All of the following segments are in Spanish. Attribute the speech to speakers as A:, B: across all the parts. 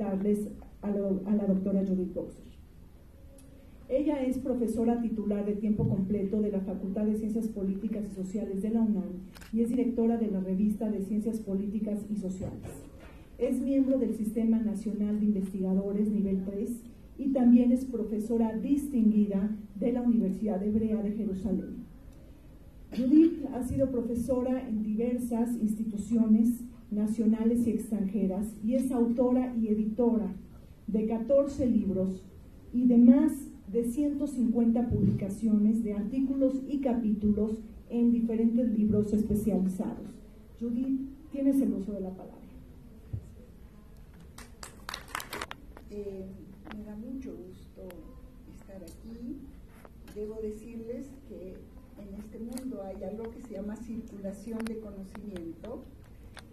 A: presentarles a la doctora Judith Boxer. Ella es profesora titular de tiempo completo de la Facultad de Ciencias Políticas y Sociales de la UNAM y es directora de la revista de Ciencias Políticas y Sociales. Es miembro del Sistema Nacional de Investigadores Nivel 3 y también es profesora distinguida de la Universidad Hebrea de Jerusalén. Judith ha sido profesora en diversas instituciones nacionales y extranjeras y es autora y editora de 14 libros y de más de 150 publicaciones de artículos y capítulos en diferentes libros especializados. Judith, tienes el uso de la palabra.
B: Me da mucho gusto estar aquí. Debo decirles que en este mundo hay algo que se llama circulación de conocimiento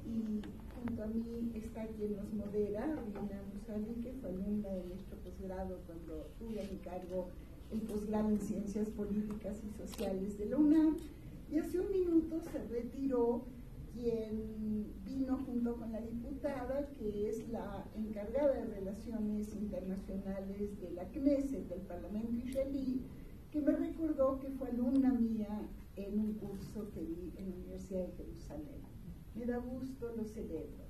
B: y junto a mí está quien nos modera, Rina Musali, que fue alumna de nuestro posgrado cuando tuve a mi cargo el posgrado en Ciencias Políticas y Sociales de la UNAM, y hace un minuto se retiró quien vino junto con la diputada, que es la encargada de Relaciones Internacionales de la Knesset, del Parlamento israelí, que me recordó que fue alumna mía en un curso que di en la Universidad de Jerusalén. Me da gusto, lo celebro.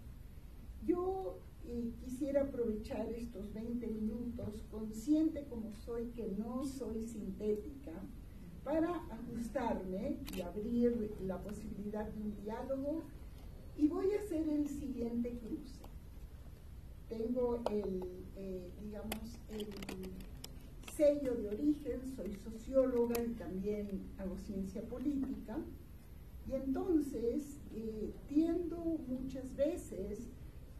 B: Yo quisiera aprovechar estos 20 minutos, consciente como soy que no soy sintética, para ajustarme y abrir la posibilidad de un diálogo, y voy a hacer el siguiente cruce. Tengo el sello de origen, soy socióloga y también hago ciencia política, y entonces tiendo muchas veces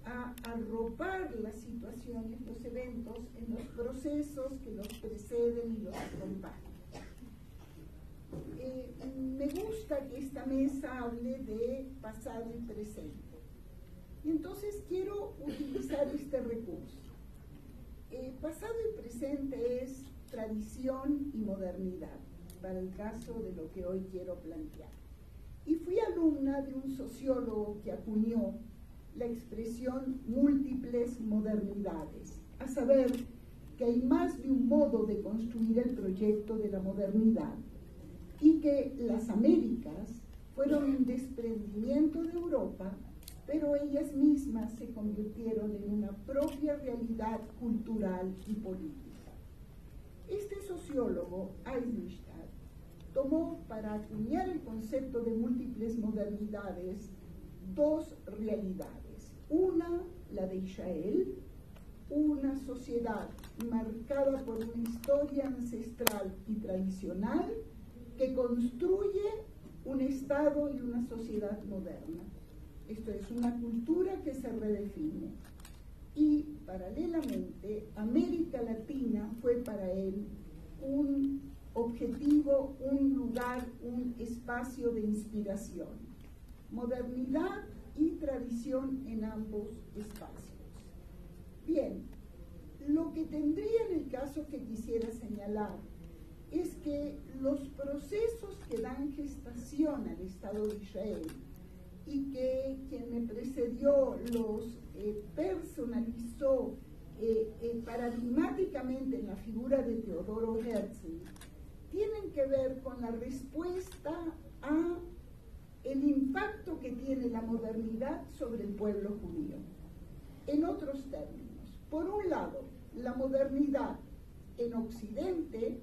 B: a arropar las situaciones, los eventos, en los procesos que los preceden y los acompañan. Me gusta que esta mesa hable de pasado y presente, y entonces quiero utilizar este recurso. Pasado y presente es tradición y modernidad, para el caso de lo que hoy quiero plantear. Y fui alumna de un sociólogo que acuñó la expresión múltiples modernidades, a saber que hay más de un modo de construir el proyecto de la modernidad, y que las Américas fueron un desprendimiento de Europa, pero ellas mismas se convirtieron en una propia realidad cultural y política. Este sociólogo, Eisenstadt, tomó para acuñar el concepto de múltiples modernidades dos realidades. Una, la de Israel, una sociedad marcada por una historia ancestral y tradicional que construye un Estado y una sociedad moderna. Esto es una cultura que se redefine. Y paralelamente, América Latina fue para él un objetivo, un lugar, un espacio de inspiración. Modernidad y tradición en ambos espacios. Bien, lo que tendría en el caso que quisiera señalar es que los procesos que dan gestación al Estado de Israel y que quien me precedió los personalizó paradigmáticamente en la figura de Teodoro Herzl, tienen que ver con la respuesta a el impacto que tiene la modernidad sobre el pueblo judío. En otros términos, por un lado, la modernidad en Occidente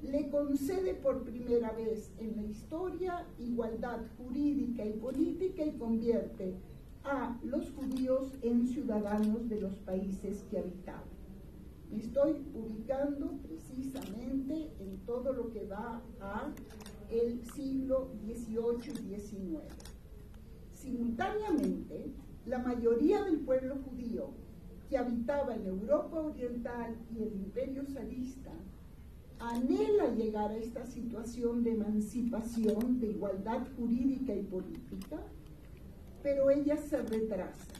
B: le concede por primera vez en la historia igualdad jurídica y política y convierte a los judíos en ciudadanos de los países que habitaban. Me estoy ubicando precisamente en todo lo que va a el siglo XVIII y XIX. Simultáneamente, la mayoría del pueblo judío que habitaba en Europa Oriental y el Imperio zarista anhela llegar a esta situación de emancipación, de igualdad jurídica y política, pero ella se retrasa.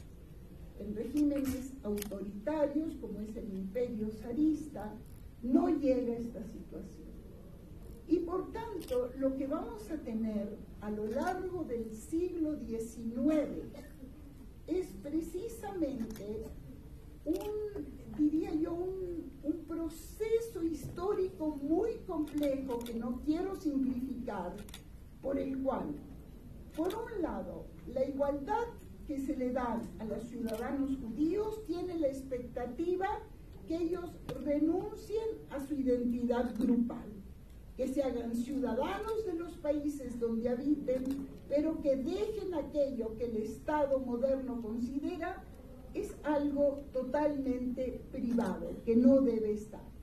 B: En regímenes autoritarios, como es el Imperio zarista, no llega a esta situación. Y por tanto, lo que vamos a tener a lo largo del siglo XIX es precisamente un marco muy complejo que no quiero simplificar, por el cual, por un lado, la igualdad que se le da a los ciudadanos judíos tiene la expectativa que ellos renuncien a su identidad grupal, que se hagan ciudadanos de los países donde habiten, pero que dejen aquello que el Estado moderno considera es algo totalmente privado, que no debe estar.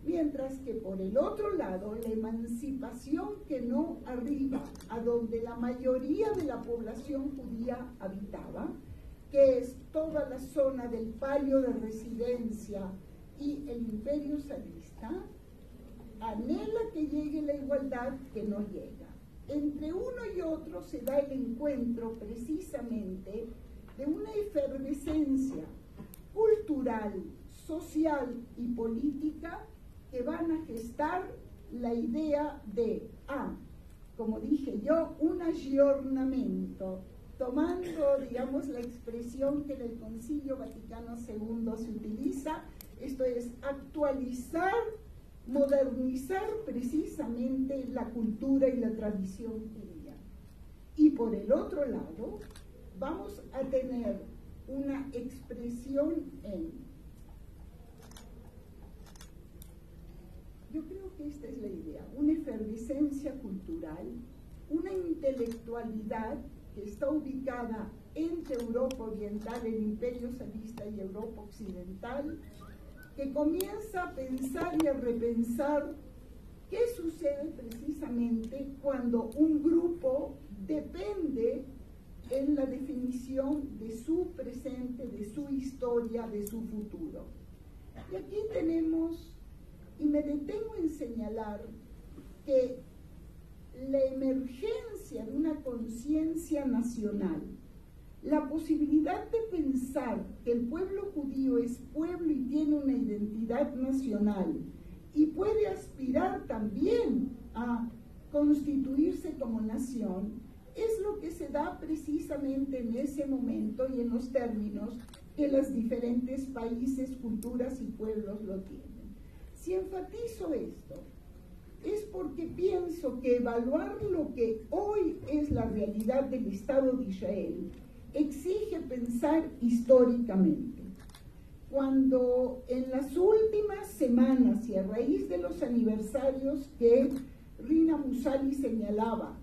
B: Mientras que por el otro lado, la emancipación que no arriba a donde la mayoría de la población judía habitaba, que es toda la zona del palio de residencia y el imperio zarista, anhela que llegue la igualdad que no llega. Entre uno y otro se da el encuentro precisamente de una efervescencia cultural, social y política que van a gestar la idea de, como dije yo, un aggiornamento, tomando, digamos, la expresión que en el Concilio Vaticano II se utiliza, esto es, actualizar, modernizar precisamente la cultura y la tradición judía. Y por el otro lado, vamos a tener una expresión yo creo que esta es la idea, una efervescencia cultural, una intelectualidad que está ubicada entre Europa Oriental, el Imperio Zarista, y Europa Occidental, que comienza a pensar y a repensar qué sucede precisamente cuando un grupo depende en la definición de su presente, de su historia, de su futuro. Y aquí tenemos, y me detengo en señalar que la emergencia de una conciencia nacional, la posibilidad de pensar que el pueblo judío es pueblo y tiene una identidad nacional y puede aspirar también a constituirse como nación, es lo que se da precisamente en ese momento y en los términos que los diferentes países, culturas y pueblos lo tienen. Si enfatizo esto, es porque pienso que evaluar lo que hoy es la realidad del Estado de Israel exige pensar históricamente. Cuando en las últimas semanas y a raíz de los aniversarios que Rina Musali señalaba,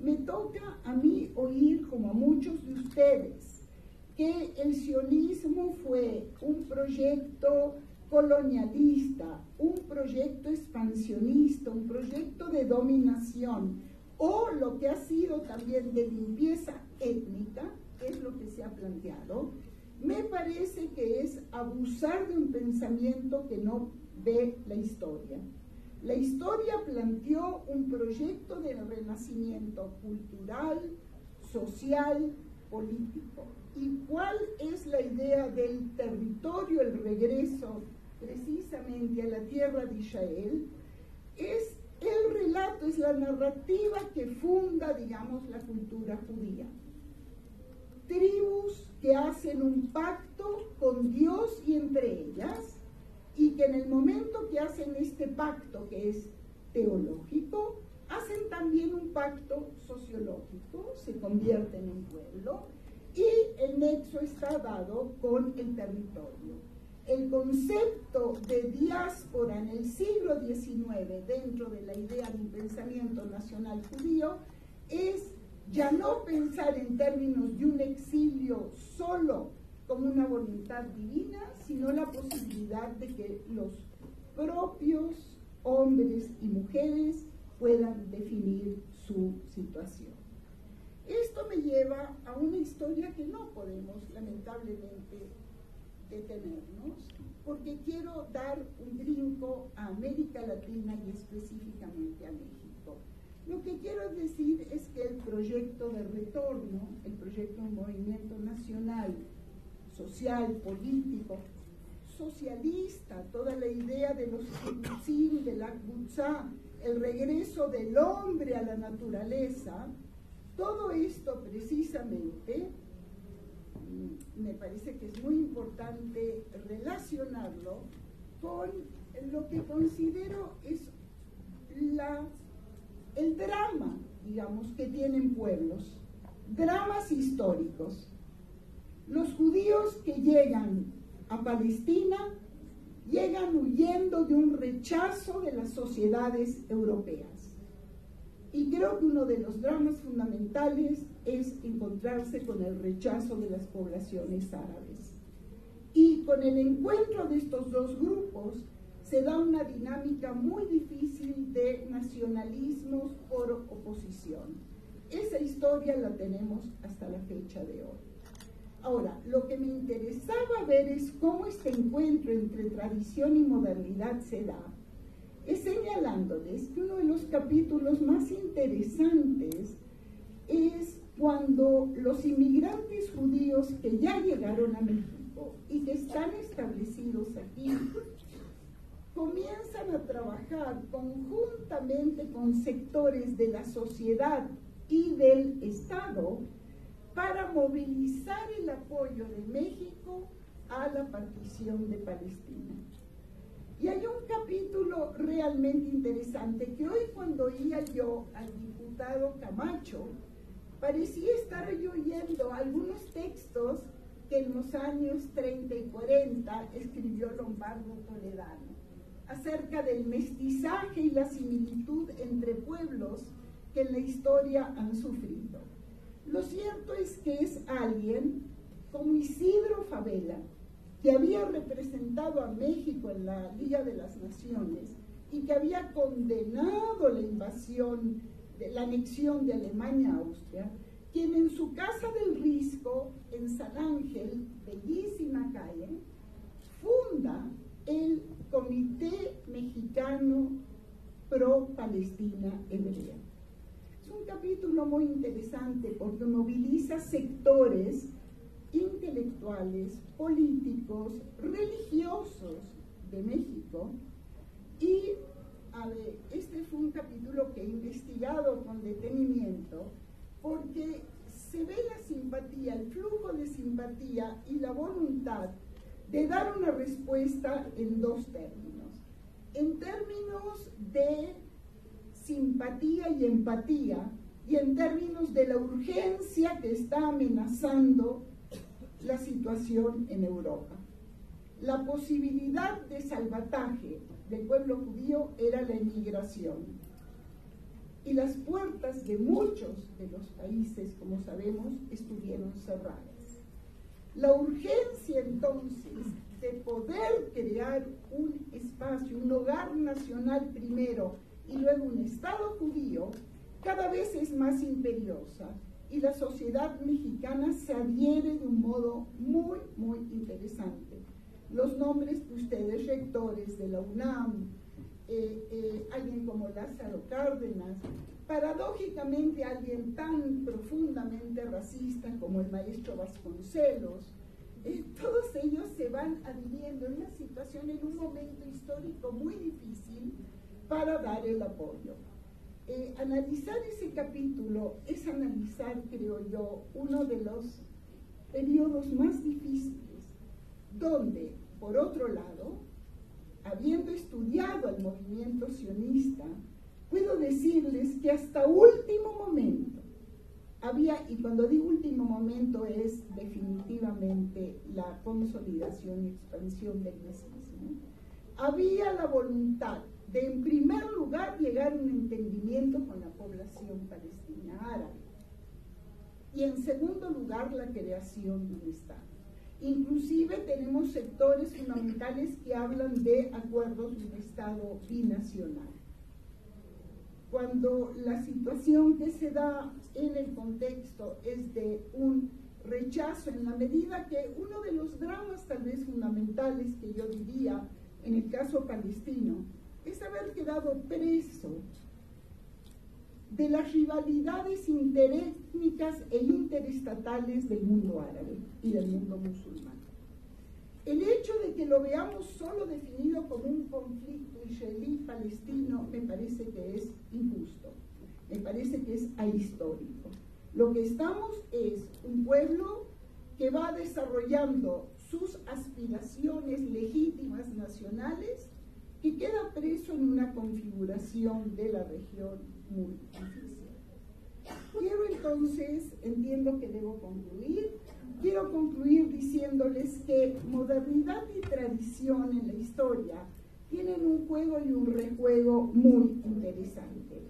B: me toca a mí oír, como a muchos de ustedes, que el sionismo fue un proyecto colonialista, un proyecto expansionista, un proyecto de dominación, o lo que ha sido también de limpieza étnica, es lo que se ha planteado, me parece que es abusar de un pensamiento que no ve la historia. La historia planteó un proyecto de renacimiento cultural, social, político. ¿Y cuál es la idea del territorio, el regreso precisamente a la tierra de Israel? Es el relato, es la narrativa que funda, digamos, la cultura judía. Tribus que hacen un pacto con Dios y entre ellas, y que en el momento que hacen este pacto, que es teológico, hacen también un pacto sociológico, se convierten en pueblo, y el nexo está dado con el territorio. El concepto de diáspora en el siglo XIX, dentro de la idea de un pensamiento nacional judío, es ya no pensar en términos de un exilio solo como una voluntad divina, sino la posibilidad de que los propios hombres y mujeres puedan definir su situación. Esto me lleva a una historia que no podemos lamentablemente detenernos, porque quiero dar un brinco a América Latina y específicamente a México. Lo que quiero decir es que el proyecto de retorno, el proyecto de movimiento nacional, social, político, socialista, toda la idea de los kibbutzim, de la kibbutzá, el regreso del hombre a la naturaleza, todo esto precisamente me parece que es muy importante relacionarlo con lo que considero es el drama, digamos, que tienen pueblos, dramas históricos. Los judíos que llegan a Palestina llegan huyendo de un rechazo de las sociedades europeas. Y creo que uno de los dramas fundamentales es encontrarse con el rechazo de las poblaciones árabes. Y con el encuentro de estos dos grupos se da una dinámica muy difícil de nacionalismos por oposición. Esa historia la tenemos hasta la fecha de hoy. Ahora, lo que me interesaba ver es cómo este encuentro entre tradición y modernidad se da, es señalándoles que uno de los capítulos más interesantes es cuando los inmigrantes judíos que ya llegaron a México y que están establecidos aquí, comienzan a trabajar conjuntamente con sectores de la sociedad y del Estado para movilizar el apoyo de México a la partición de Palestina. Y hay un capítulo realmente interesante que hoy, cuando oía yo al diputado Camacho, parecía estar yo oyendo algunos textos que en los años 30 y 40 escribió Lombardo Toledano acerca del mestizaje y la similitud entre pueblos que en la historia han sufrido. Lo cierto es que es alguien como Isidro Fabela, que había representado a México en la Liga de las Naciones y que había condenado la invasión, la anexión de Alemania a Austria, quien en su casa del Risco, en San Ángel, bellísima calle, funda el Comité Mexicano Pro Palestina Hebrea. Es un capítulo muy interesante porque moviliza sectores intelectuales, políticos, religiosos de México, y este fue un capítulo que he investigado con detenimiento porque se ve la simpatía, el flujo de simpatía y la voluntad de dar una respuesta en dos términos. En términos de simpatía y empatía, y en términos de la urgencia que está amenazando la situación en Europa. La posibilidad de salvataje del pueblo judío era la emigración. Y las puertas de muchos de los países, como sabemos, estuvieron cerradas. La urgencia entonces de poder crear un espacio, un hogar nacional primero y luego un Estado judío, cada vez es más imperiosa, y la sociedad mexicana se adhiere de un modo muy, muy interesante. Los nombres de ustedes, rectores de la UNAM, alguien como Lázaro Cárdenas, paradójicamente alguien tan profundamente racista como el maestro Vasconcelos, todos ellos se van adhiriendo en una situación, en un momento histórico muy difícil para dar el apoyo. Analizar ese capítulo es analizar, creo yo, uno de los periodos más difíciles, donde, por otro lado, habiendo estudiado el movimiento sionista, puedo decirles que hasta último momento había, y cuando digo último momento es definitivamente la consolidación y expansión del nazismo, había la voluntad de, en primer lugar, llegar a un entendimiento con la población palestina árabe, y en segundo lugar, la creación de un Estado. Inclusive tenemos sectores fundamentales que hablan de acuerdos de un Estado binacional. Cuando la situación que se da en el contexto es de un rechazo, en la medida que uno de los dramas tal vez fundamentales que yo diría en el caso palestino es haber quedado preso de las rivalidades interétnicas e interestatales del mundo árabe y del mundo musulmán. El hecho de que lo veamos solo definido como un conflicto israelí-palestino me parece que es injusto, me parece que es ahistórico. Lo que estamos es un pueblo que va desarrollando sus aspiraciones legítimas nacionales, que queda preso en una configuración de la región muy difícil. Quiero entonces, entiendo que debo concluir, quiero concluir diciéndoles que modernidad y tradición en la historia tienen un juego y un rejuego muy interesante.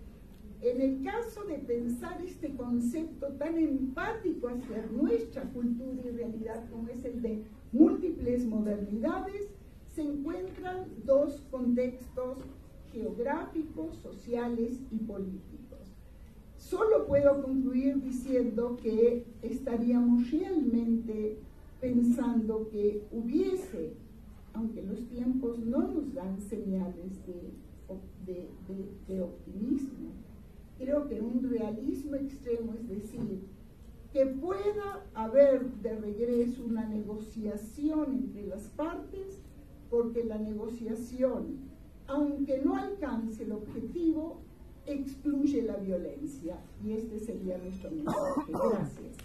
B: En el caso de pensar este concepto tan empático hacia nuestra cultura y realidad como es el de múltiples modernidades, se encuentran dos contextos geográficos, sociales y políticos. Solo puedo concluir diciendo que estaríamos realmente pensando que hubiese, aunque los tiempos no nos dan señales de optimismo, creo que un realismo extremo, es decir, que pueda haber de regreso una negociación entre las partes, porque la negociación, aunque no alcance el objetivo, excluye la violencia. Y este sería nuestro mensaje. Gracias.